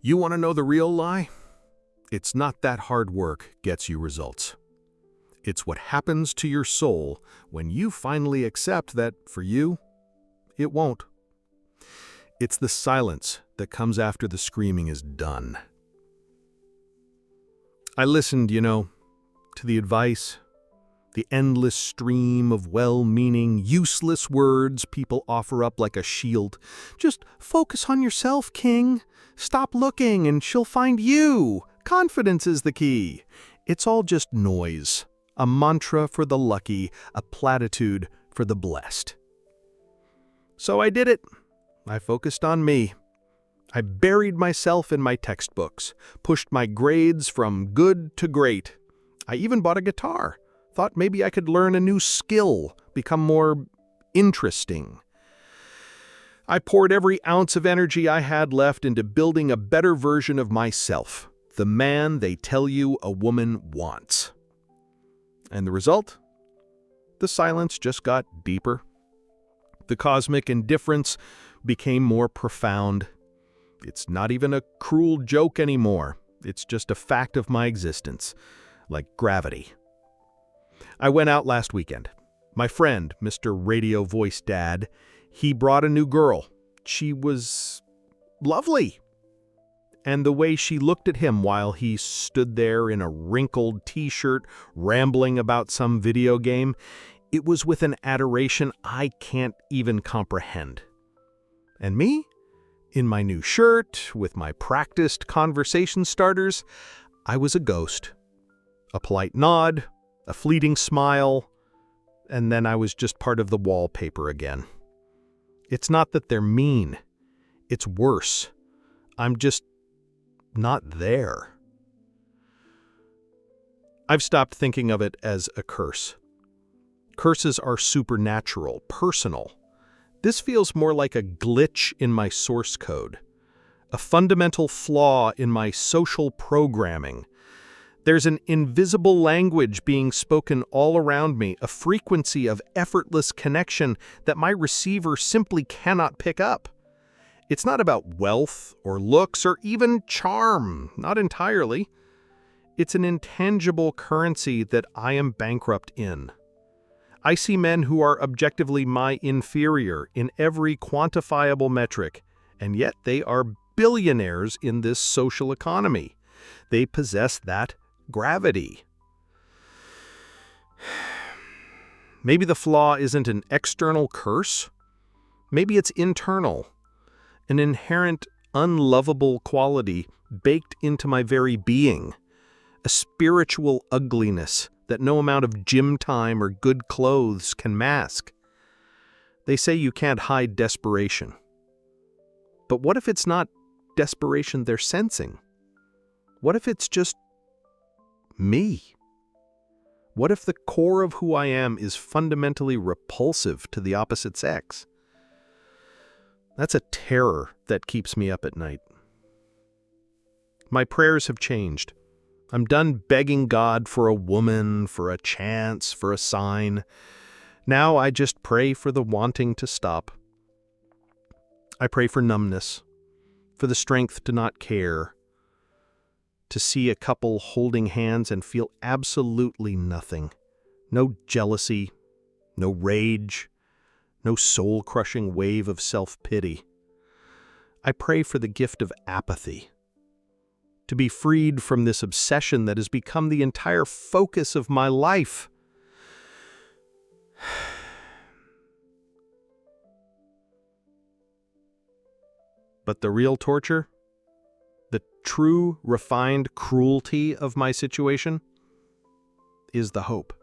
You want to know the real lie? It's not that hard work gets you results. It's what happens to your soul when you finally accept that, for you, it won't. It's the silence that comes after the screaming is done. I listened, to the advice, the endless stream of well-meaning, useless words people offer up like a shield. Just focus on yourself, King. Stop looking and she'll find you. Confidence is the key. It's all just noise. A mantra for the lucky, a platitude for the blessed. So I did it. I focused on me. I buried myself in my textbooks, pushed my grades from good to great. I even bought a guitar. Thought maybe I could learn a new skill, become more interesting. I poured every ounce of energy I had left into building a better version of myself, the man they tell you a woman wants. And the result? The silence just got deeper. The cosmic indifference became more profound. It's not even a cruel joke anymore. It's just a fact of my existence, like gravity. I went out last weekend. My friend, Mr. Radio Voice Dad, he brought a new girl. She was lovely. And the way she looked at him while he stood there in a wrinkled t-shirt rambling about some video game, it was with an adoration I can't even comprehend. And me? In my new shirt, with my practiced conversation starters, I was a ghost. A polite nod, a fleeting smile, and then I was just part of the wallpaper again. It's not that they're mean. It's worse. I'm just not there. I've stopped thinking of it as a curse. Curses are supernatural, personal. This feels more like a glitch in my source code, a fundamental flaw in my social programming. There's an invisible language being spoken all around me, a frequency of effortless connection that my receiver simply cannot pick up. It's not about wealth or looks or even charm, not entirely. It's an intangible currency that I am bankrupt in. I see men who are objectively my inferior in every quantifiable metric, and yet they are billionaires in this social economy. They possess that gravity. Maybe the flaw isn't an external curse. Maybe it's internal, an inherent unlovable quality baked into my very being, a spiritual ugliness that no amount of gym time or good clothes can mask. They say you can't hide desperation. But what if it's not desperation they're sensing? What if it's just me? What if the core of who I am is fundamentally repulsive to the opposite sex? That's a terror that keeps me up at night. My prayers have changed. I'm done begging God for a woman, for a chance, for a sign. Now I just pray for the wanting to stop. I pray for numbness, for the strength to not care, to see a couple holding hands and feel absolutely nothing. No jealousy, no rage, no soul-crushing wave of self-pity. I pray for the gift of apathy, to be freed from this obsession that has become the entire focus of my life. But the real torture, the true, refined cruelty of my situation, is the hope.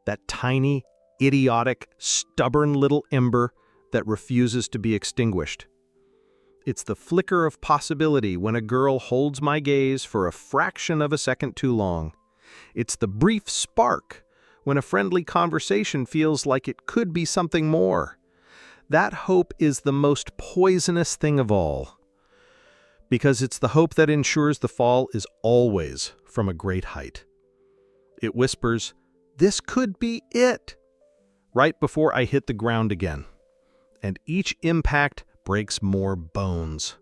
That tiny, idiotic, stubborn little ember that refuses to be extinguished. It's the flicker of possibility when a girl holds my gaze for a fraction of a second too long. It's the brief spark when a friendly conversation feels like it could be something more. That hope is the most poisonous thing of all, because it's the hope that ensures the fall is always from a great height. It whispers, "This could be it," right before I hit the ground again. And each impact breaks more bones.